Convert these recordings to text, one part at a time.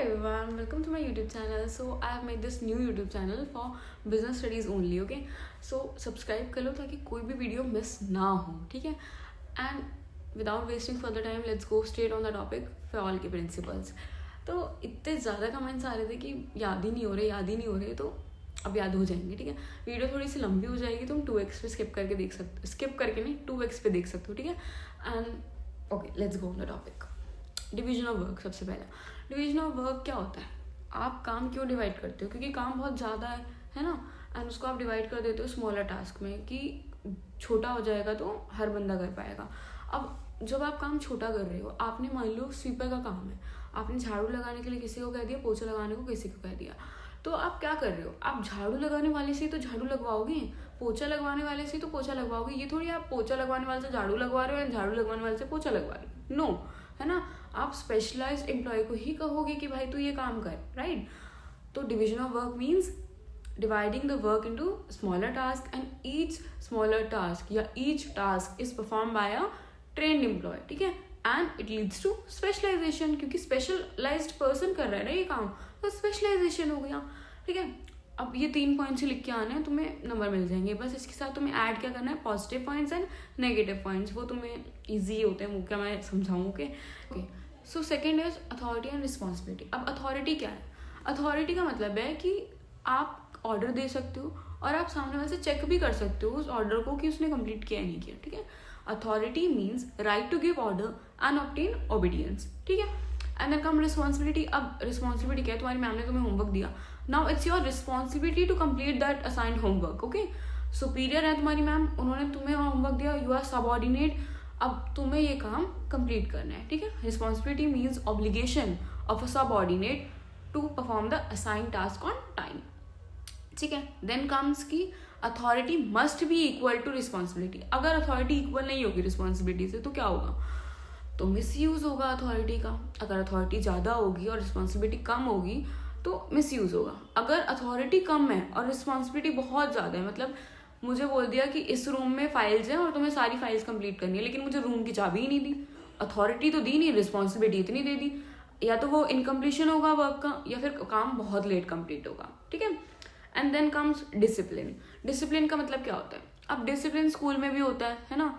everyone, welcome to my YouTube channel. So I have made this new YouTube channel for business studies only. Okay, so subscribe कर लो ताकि कोई भी video miss ना हो, ठीक है. And without wasting further time, let's go straight on the topic. फ़याल के principles. तो इतने ज़्यादा कमेंट्स आ रहे थे कि याद ही नहीं हो रहे, तो अब याद हो जाएंगे, ठीक है. वीडियो थोड़ी सी लंबी हो जाएगी, तुम 2x पे स्किप करके देख सकते, स्किप करके नहीं 2x पे देख सकते हो, ठीक है. And okay, let's go on the topic. Division of work. सबसे पहला डिवीजन ऑफ वर्क क्या होता है. आप काम क्यों डिवाइड करते हो? क्योंकि काम बहुत ज़्यादा है ना, एंड उसको आप डिवाइड कर देते हो स्मॉलर टास्क में कि छोटा हो जाएगा तो हर बंदा कर पाएगा. अब जब आप काम छोटा कर रहे हो, आपने मान लो स्वीपर का काम है, आपने झाड़ू लगाने के लिए किसी को कह दिया, पोछा लगाने को किसी को कह दिया, तो आप क्या कर रहे हो? आप झाड़ू लगाने वाले से तो झाड़ू लगवाओगे, पोछा लगवाने वाले से तो पोछा लगवाओगे. ये थोड़ी आप पोछा लगवाने वाले से झाड़ू लगवा रहे हो या झाड़ू लगवाने वाले से पोछा लगवा रहे हो. नो, है ना. आप स्पेशलाइज्ड एम्प्लॉय को ही कहोगे कि भाई तू ये काम कर, राइट. तो division of work means dividing the work into smaller tasks, and each smaller task या each task is performed by a trained employee, ठीक है. and it leads to specialization, क्योंकि specialized person कर रहा है ना ये काम, तो specialization हो गया, ठीक है. अब ये 3 पॉइंट्स लिख के आने हैं, तुम्हें नंबर मिल जाएंगे. बस इसके साथ तुम्हें ऐड क्या करना है, positive points and negative points. वो तुम्हें ईजी होते हैं, वो क्या मैं समझाऊँ. Okay. So second is authority and responsibility. अब अथॉरिटी क्या है? अथॉरिटी का मतलब है कि आप ऑर्डर दे सकते हो और आप सामने वाले से चेक भी कर सकते हो उस ऑर्डर को कि उसने कंप्लीट किया नहीं किया, ठीक है. Authority means right to give order and obtain obedience, ठीक है. And then come responsibility. अब रिस्पॉन्सिबिलिटी क्या है? तुम्हारी मैम ने तुम्हें होमवर्क दिया, now it's your responsibility to complete that assigned homework. Okay, superior है तुम्हारी मैम, उन्होंने तुम्हें होमवर्क दिया, यू आर सबऑर्डिनेट, अब तुम्हें ये काम कंप्लीट करना है, ठीक है. Responsibility means obligation of a subordinate to perform the assigned task on time, ठीक है. देन कम्स की authority must be equal to responsibility. अगर अथॉरिटी इक्वल नहीं होगी रिस्पॉन्सिबिलिटी से तो क्या होगा? तो मिसयूज होगा अथॉरिटी का. अगर अथॉरिटी ज़्यादा होगी और रिस्पॉन्सिबिलिटी कम होगी तो मिसयूज होगा. अगर अथॉरिटी कम है और रिस्पॉन्सिबिलिटी बहुत ज़्यादा है, मतलब मुझे बोल दिया कि इस रूम में फाइल्स हैं और तुम्हें सारी फाइल्स कंप्लीट करनी है, लेकिन मुझे रूम की चाबी ही नहीं दी. अथॉरिटी तो दी नहीं, रिस्पॉन्सिबिलिटी इतनी दे दी. या तो वो इनकम्प्लीशन होगा वर्क का, या फिर काम बहुत लेट कंप्लीट होगा, ठीक है. And then comes discipline. Discipline का मतलब क्या होता है? अब डिसिप्लिन स्कूल में भी होता है ना.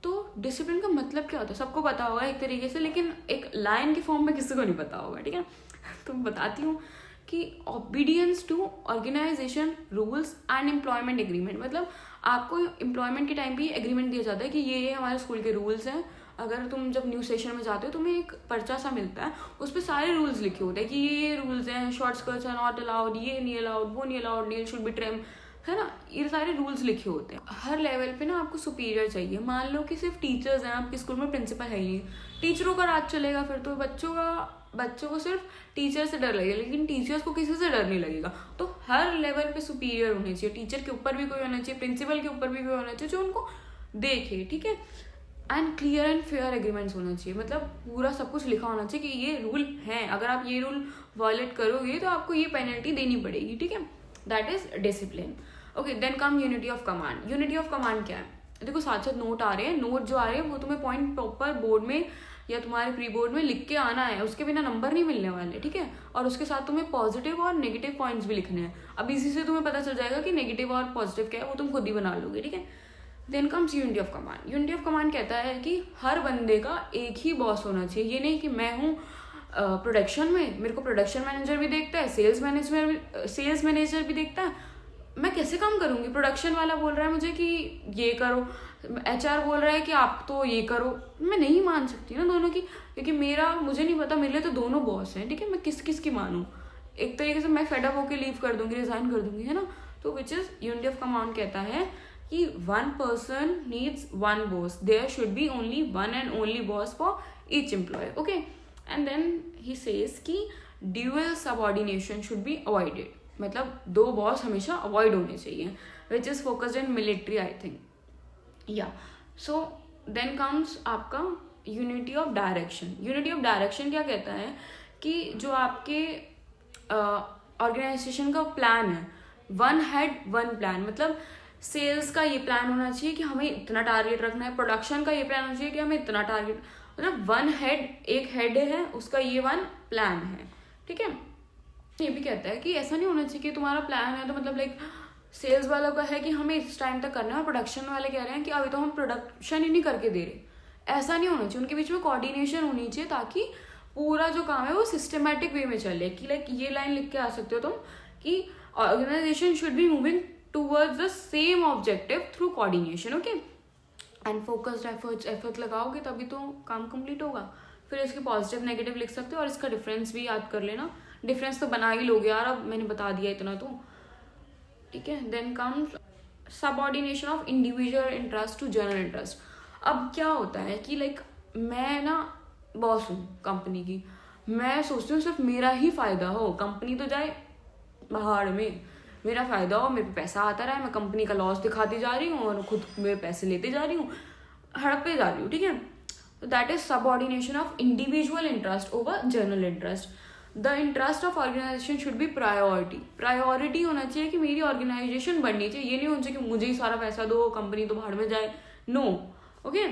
तो डिसिप्लिन का मतलब क्या होता है सबको पता होगा एक तरीके से, लेकिन एक लाइन के फॉर्म में किसी को नहीं पता होगा, ठीक है. तो बताती हूँ कि obedience to organisation rules and employment agreement. मतलब आपको एम्प्लॉयमेंट के टाइम भी एग्रीमेंट दिया जाता है कि ये हमारे स्कूल के रूल्स हैं. अगर तुम जब न्यू सेशन में जाते हो तुम्हें एक पर्चा सा मिलता है, उस पर सारे रूल्स लिखे होते हैं कि ये रूल्स हैं, short skirts are not allowed, ये नहीं अलाउड, वो नहीं allowed, nail should be trim, है ना. ये सारे रूल्स लिखे होते हैं. हर लेवल पे ना आपको सुपीरियर चाहिए. मान लो कि सिर्फ टीचर्स हैं, आपके स्कूल में प्रिंसिपल है ही, टीचरों का राज चलेगा, फिर तो बच्चों को सिर्फ टीचर से डर लगेगा, लेकिन टीचर्स को किसी से डर नहीं लगेगा. तो हर लेवल पे सुपीरियर होने चाहिए. टीचर के ऊपर भी कोई होना चाहिए, प्रिंसिपल के ऊपर भी कोई होना चाहिए जो उनको देखे, ठीक है. And clear and fair agreements होना चाहिए. मतलब पूरा सब कुछ लिखा होना चाहिए कि ये रूल हैं, अगर आप ये रूल वायलेट करोगे तो आपको ये पेनल्टी देनी पड़ेगी, ठीक है. That is discipline. Okay, then come unity of command. Unity of command क्या है? देखो साथ साथ नोट आ रहे हैं, नोट जो आ रहे हैं वो तुम्हें पॉइंट प्रॉपर बोर्ड में या तुम्हारे प्री बोर्ड में लिख के आना है, उसके बिना नंबर नहीं मिलने वाले, ठीक है. और उसके साथ तुम्हें पॉजिटिव और नेगेटिव पॉइंट्स भी लिखने हैं. अब इसी से तुम्हें पता चल जाएगा कि नेगेटिव और पॉजिटिव क्या है, वो तुम खुद ही बना लोगे, ठीक है. Then comes unity of command. Unity of command कहता है कि हर बंदे का एक ही बॉस होना चाहिए. ये नहीं कि मैं हूँ प्रोडक्शन में, मेरे को प्रोडक्शन मैनेजर भी देखता है, सेल्स मैनेजर भी देखता है, मैं कैसे काम करूँगी? प्रोडक्शन वाला बोल रहा है मुझे कि ये करो, HR बोल रहा है कि आप तो ये करो. मैं नहीं मान सकती ना दोनों की, क्योंकि मुझे नहीं पता, मेरे लिए तो दोनों बॉस हैं, ठीक है. मैं किस की मानूँ? एक तरीके से मैं फेड अप होकर लीव कर दूंगी, रिजाइन कर दूंगी, है ना. तो which is unity of command कहता है कि one person needs one boss. There should be only one and only boss for each employee. Okay, and then he says कि dual subordination should be avoided. मतलब 2 boss हमेशा avoid होने चाहिए, which is focused in military, I think. Yeah. So then comes आपका unity of direction. Unity of direction क्या कहता है कि जो आपके ऑर्गेनाइजेशन का प्लान है, वन हेड वन प्लान. मतलब सेल्स का ये प्लान होना चाहिए कि हमें इतना टारगेट रखना है, प्रोडक्शन का ये प्लान होना चाहिए कि हमें इतना टारगेट, मतलब वन हेड, एक हेड है उसका ये वन प्लान है, ठीक है। ये भी कहता है कि ऐसा नहीं होना चाहिए कि तुम्हारा प्लान है तो मतलब लाइक सेल्स वालों का है कि हमें इस टाइम तक करना है, और प्रोडक्शन वाले कह रहे हैं कि अभी तो हम प्रोडक्शन ही नहीं करके दे रहे। ऐसा नहीं होना चाहिए, उनके बीच में कोऑर्डिनेशन होनी चाहिए ताकि पूरा जो काम है वो सिस्टमेटिक वे में चले। कि लाइक ये लाइन लिख के आ सकते हो तुम कि organisation should be moving towards the same objective through coordination, okay and focused effort लगाओगे तभी तो काम कंप्लीट होगा। फिर इसके पॉजिटिव नेगेटिव लिख सकते हो और इसका डिफरेंस भी याद कर लेना। डिफरेंस तो बना ही लोगे यार, अब मैंने बता दिया इतना तो, ठीक है। Then comes subordination of individual interest to general interest. अब क्या होता है कि लाइक मैं ना बॉस हूँ कंपनी की, मैं सोचती हूँ सिर्फ मेरा ही फायदा हो, कंपनी तो जाए बाहर में, मेरा फायदा हो, मेरे पे पैसा आता रहा है, मैं कंपनी का लॉस दिखाती जा रही हूँ और खुद मेरे पैसे लेते जा रही हूँ, हड़पे जा रही हूँ, ठीक है। तो that is subordination of individual interest over general interest. The interest of organisation should be priority होना चाहिए कि मेरी ऑर्गेनाइजेशन बननी चाहिए। ये नहीं होना चाहिए कि मुझे ही सारा पैसा दो, कंपनी तो बाहर में जाए, no, okay.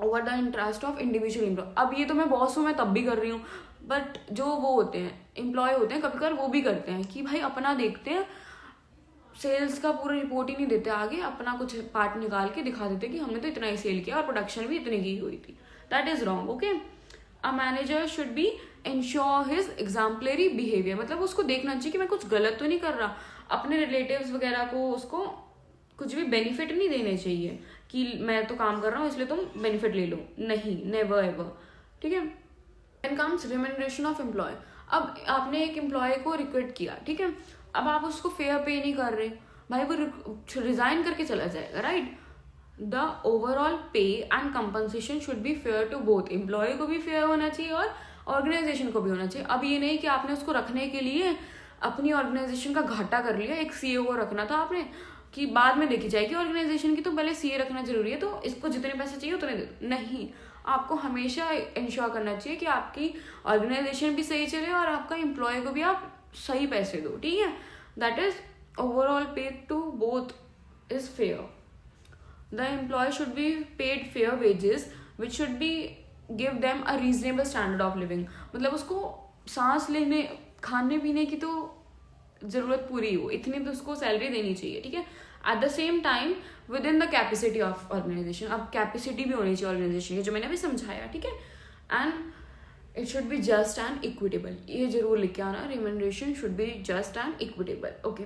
Over the interest of individual employee. अब ये तो मैं बॉस हूँ, मैं तब भी कर रही हूँ, बट जो वो होते हैं एम्प्लॉय होते हैं कभी कभार वो भी करते हैं कि भाई अपना देखते हैं, सेल्स का पूरा रिपोर्ट ही नहीं देते आगे, अपना कुछ पार्ट निकाल के दिखा देते कि हमने तो इतना ही सेल किया और प्रोडक्शन भी इतनी की हुई थी। That is wrong, okay. A manager should be ensure his exemplary behaviour. मतलब उसको देखना चाहिए कि मैं कुछ गलत तो नहीं कर रहा, अपने रिलेटिव्स वगैरह को उसको कुछ भी बेनिफिट नहीं देने चाहिए कि मैं तो काम कर रहा हूँ इसलिए तुम बेनिफिट ले लो, नहीं, नेवर एवर, ठीक है। Then comes remuneration of employ. अब आपने एक एम्प्लॉय को रिक्रूट किया, ठीक है, अब आप उसको फेयर पे नहीं कर रहे, भाई वो रिजाइन करके चला जाएगा, right. The overall pay and compensation should be fair to both, employ को भी फेयर होना चाहिए और ऑर्गेनाइजेशन को भी होना चाहिए। अब ये नहीं कि आपने उसको रखने के लिए अपनी ऑर्गेनाइजेशन का घाटा कर लिया, एक सीए को रखना था आपने कि बाद में देखी जाएगी ऑर्गेनाइजेशन की, तो पहले सीए रखना जरूरी है तो इसको जितने पैसे चाहिए उतने दे दो। नहीं, आपको हमेशा इंश्योर करना चाहिए कि आपकी ऑर्गेनाइजेशन भी सही चले और आपका एम्प्लॉय को भी आप सही पैसे दो, ठीक है। That is overall pay to both is fair. The employ should be paid fair wages which should be give them a reasonable standard of living. मतलब उसको सांस लेने खाने पीने की तो जरूरत पूरी हो, इतनी तो उसको सैलरी देनी चाहिए, ठीक है। At the same time within the capacity of organisation. अब कैपेसिटी भी होनी चाहिए ऑर्गेनाइजेशन की, जो मैंने अभी समझाया, ठीक है। And it should be just and equitable, ये जरूर लिख के आना, remuneration should be just and equitable, okay.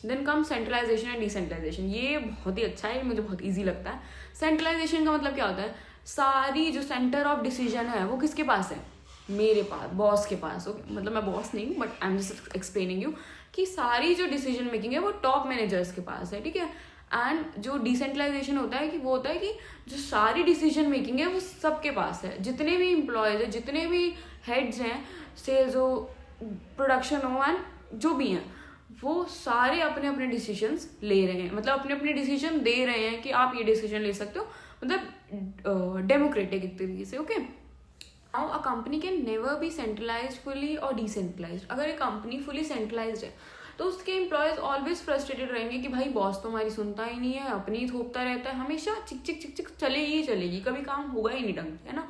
Then come centralisation and decentralisation. ये बहुत ही अच्छा है, मुझे बहुत ईजी लगता है। सेंट्रलाइजेशन का मतलब क्या होता है, सारी जो सेंटर ऑफ डिसीजन है वो किसके पास है, मेरे पास, बॉस के पास, ओके। मतलब मैं बॉस नहीं हूँ but I am just explaining you कि सारी जो डिसीजन मेकिंग है वो टॉप मैनेजर्स के पास है, ठीक है। एंड जो डिसेंट्रलाइजेशन होता है कि वो होता है कि जो सारी डिसीजन मेकिंग है वो सबके पास है, जितने भी एम्प्लॉयज है, जितने भी हेड्स हैं, सेल्स हो, प्रोडक्शन हो, एंड जो भी हैं, वो सारे अपने अपने डिसीजंस ले रहे हैं, मतलब अपने अपने डिसीजन दे रहे हैं कि आप ये डिसीजन ले सकते हो, मतलब डेमोक्रेटिक एक तरीके से, okay. Now a company can never be centralise fully और डिसेंट्रलाइज। अगर एक कंपनी फुली सेंट्रलाइज है तो उसके एम्प्लॉयज ऑलवेज फ्रस्ट्रेटेड रहेंगे कि भाई बॉस तो हमारी सुनता ही नहीं है, अपनी ही थोपता रहता है, हमेशा चिक चिक चिक चिक चलेगी, कभी काम होगा ही नहीं ढंग से, है ना।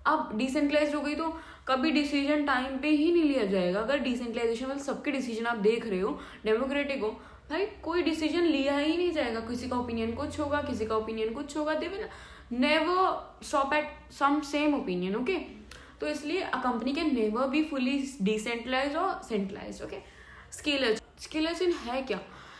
अब डिसेंट्रलाइज हो गई तो कभी डिसीजन टाइम पे ही नहीं लिया जाएगा। अगर डिसेंट्रलाइजेशन मतलब सबके डिसीजन आप देख रहे हो, डेमोक्रेटिक हो, भाई कोई डिसीजन लिया ही नहीं जाएगा, किसी का ओपिनियन कुछ होगा, किसी का ओपिनियन कुछ होगा, they will never stop at some same opinion, okay. तो इसलिए a company can never be fully decentralise और सेंट्रलाइज, ओके। स्केलर है क्या,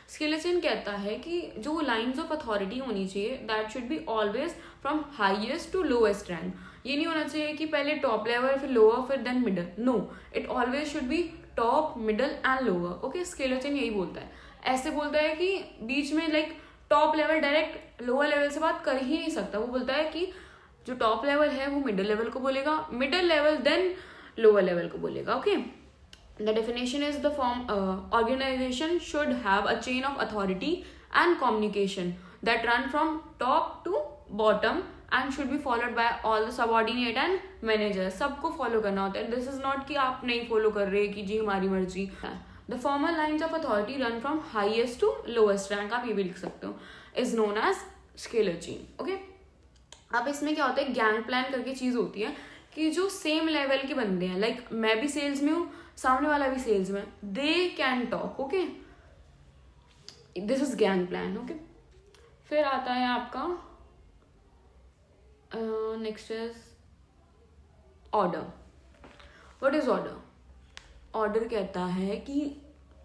स्केलेटन कहता है कि जो लाइंस ऑफ अथॉरिटी होनी चाहिए that should be always from highest to lowest rank. ये नहीं होना चाहिए कि पहले टॉप लेवल फिर लोअर फिर then middle, no, it always should be top middle and lower, okay. Skeleton यही बोलता है, ऐसे बोलता है कि बीच में like top level direct lower level से बात कर ही नहीं सकता। वो बोलता है कि जो टॉप लेवल है वो मिडल लेवल को बोलेगा, middle level then lower level को बोलेगा, okay. The definition is the organization should have a chain of authority and communication that run from top to bottom and should be followed by all the subordinate and managers. सबको follow करना होता है। This is not कि आप नहीं follow कर रहे कि जी हमारी मर्जी। The formal lines of authority run from highest to lowest rank, आप ये भी लिख सकते हो, is known as scalar chain, okay? अब इसमें क्या होता है, गैंग प्लान करके चीज़ होती है कि जो सेम लेवल के बंदे हैं, लाइक मैं भी सेल्स में हूँ, सामने वाला भी सेल्स में, they can talk, okay, this is gang plan, okay. फिर आता है आपका next is order. What is order? Order कहता है कि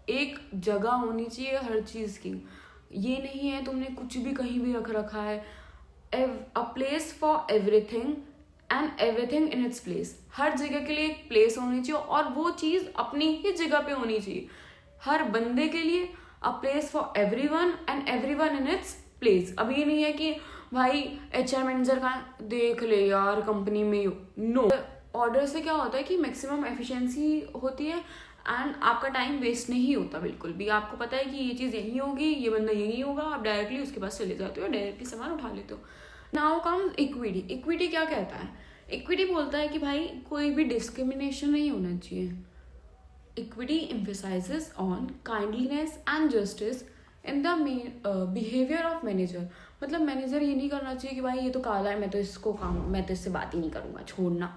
एक जगह होनी चाहिए हर चीज़ की, ये नहीं है तुमने कुछ भी कहीं भी रख रखा है, a place for everything and everything in its place, हर जगह के लिए एक प्लेस होनी चाहिए और वो चीज़ अपनी ही जगह पे होनी चाहिए, हर बंदे के लिए अ place for everyone and everyone in its place. अब ये नहीं है कि भाई HR मैनेजर का देख ले यार कंपनी में, नो। ऑर्डर से क्या होता है कि मैक्सिमम एफिशिएंसी होती है एंड आपका टाइम वेस्ट नहीं होता बिल्कुल भी। आपको पता है कि ये चीज़ यहीं होगी, ये बंदा यहीं होगा, आप डायरेक्टली उसके पास चले जाते हो, डायरेक्टली सामान उठा लेते हो। Now comes equity. इक्विटी क्या कहता है? इक्विटी बोलता है कि भाई कोई भी डिस्क्रिमिनेशन नहीं होना चाहिए। Equity emphasises on kindliness and justice in the behaviour of manager. मतलब मैनेजर ये नहीं करना चाहिए कि भाई ये तो काला है, मैं तो इससे बात ही नहीं करूँगा, छोड़ना,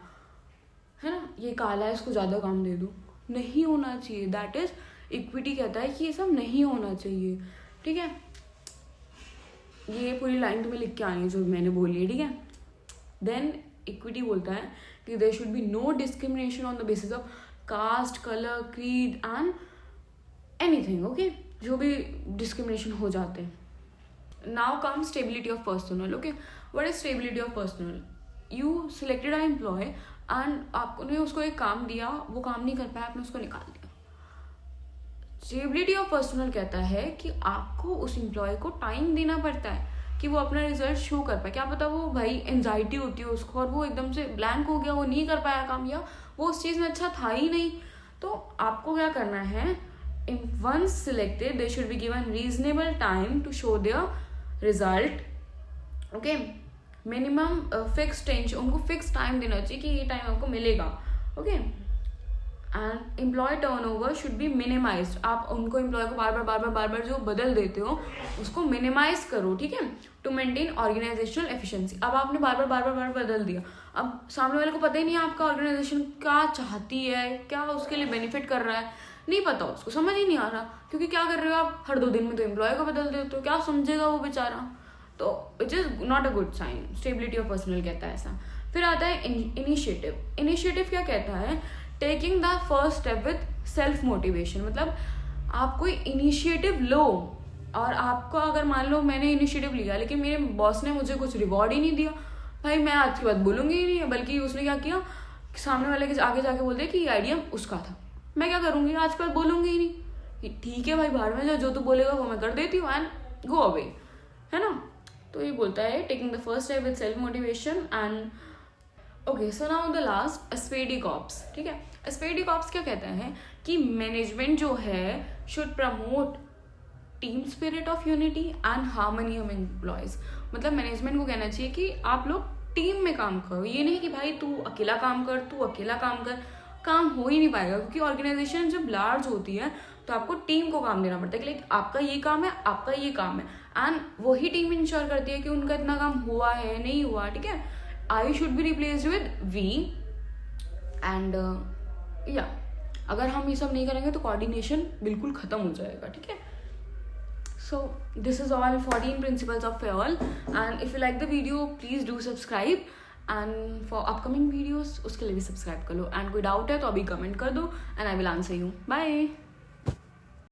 है ना, ये काला है इसको ज़्यादा काम दे दूँ, नहीं होना चाहिए। दैट इज इक्विटी कहता है कि ये सब नहीं होना चाहिए, ठीक है। ये पूरी लाइन तुम्हें लिख के आनी है जो मैंने बोली है, ठीक है। देन इक्विटी बोलता है कि there should be no discrimination on the basis of caste, colour, creed and anything, okay, जो भी डिस्क्रिमिनेशन हो जाते हैं। Now come stability of personal, okay. What is stability of personal? You selected a employ and आपने उसको एक काम दिया, वो काम नहीं कर पाया, आपने उसको निकाल दिया। स्टेबिलिटी ऑफ पर्सनल कहता है कि आपको उस एम्प्लॉय को टाइम देना पड़ता है कि वो अपना रिजल्ट शो कर पाए। क्या पता वो भाई एंजाइटी होती है उसको और वो एकदम से ब्लैंक हो गया, वो नहीं कर पाया काम, या वो उस चीज़ में अच्छा था ही नहीं। तो आपको क्या करना है, once selected they should be given reasonable time to show their result, okay. Minimum fix tension, उनको फिक्स टाइम देना चाहिए कि ये टाइम आपको मिलेगा, okay. And employ turnover should be minimised. आप उनको एम्प्लॉय को बार बार जो बदल देते हो उसको मिनिमाइज करो, ठीक है, टू मेंटेन ऑर्गेनाइजेशनल एफिशिएंसी। अब आपने बार बार बदल दिया, अब सामने वाले को पता ही नहीं है आपका ऑर्गेनाइजेशन क्या चाहती है, क्या उसके लिए बेनिफिट कर रहा है, नहीं पता, उसको समझ ही नहीं आ रहा, क्योंकि क्या कर रहे हो आप, हर 2 दिन में तो एम्प्लॉय को बदल देते हो, क्या समझेगा वो बेचारा। तो it is not a good sign. Stability of personal कहता है ऐसा। फिर आता है इनिशिएटिव। इनिशिएटिव क्या कहता है? Taking the first step with self motivation. मतलब आप कोई इनिशिएटिव लो, और आपको अगर मान लो मैंने इनिशिएटिव लिया लेकिन मेरे बॉस ने मुझे कुछ रिवॉर्ड ही नहीं दिया, भाई मैं आज के बाद बोलूँगी ही नहीं है, बल्कि उसने क्या किया, सामने वाले के आगे जाके बोल दिया कि ये आइडिया उसका था, मैं क्या करूँगी, आज के बाद बोलूँगी ही नहीं, ठीक है भाई बाहर में जो तू बोलेगा वो मैं कर देती हूँ एंड गो अवे, है ना। तो ये बोलता है taking the first step with self motivation and okay. So now the last एस्पेडी कॉप्स, ठीक है। एस्पेडी कॉप्स क्या कहता है कि मैनेजमेंट जो है should promote team spirit of unity and harmony of employees. मतलब मैनेजमेंट को कहना चाहिए कि आप लोग टीम में काम करो, ये नहीं कि भाई तू अकेला काम कर, काम हो ही नहीं पाएगा, क्योंकि ऑर्गेनाइजेशन जब लार्ज होती है तो आपको टीम को काम देना पड़ता है कि लाइक आपका ये काम है, आपका ये काम है, एंड वही टीम इंश्योर करती है कि उनका इतना काम हुआ है नहीं हुआ, ठीक है। I should be replaced with we and या अगर हम ये सब नहीं करेंगे तो कोऑर्डिनेशन बिल्कुल खत्म हो जाएगा, ठीक है। So this is all 14 principles of FAIL, and if you like the video please do subscribe, and for upcoming videos उसके लिए भी सब्सक्राइब कर लो, and कोई डाउट है तो अभी कमेंट कर दो and I will answer you. Bye.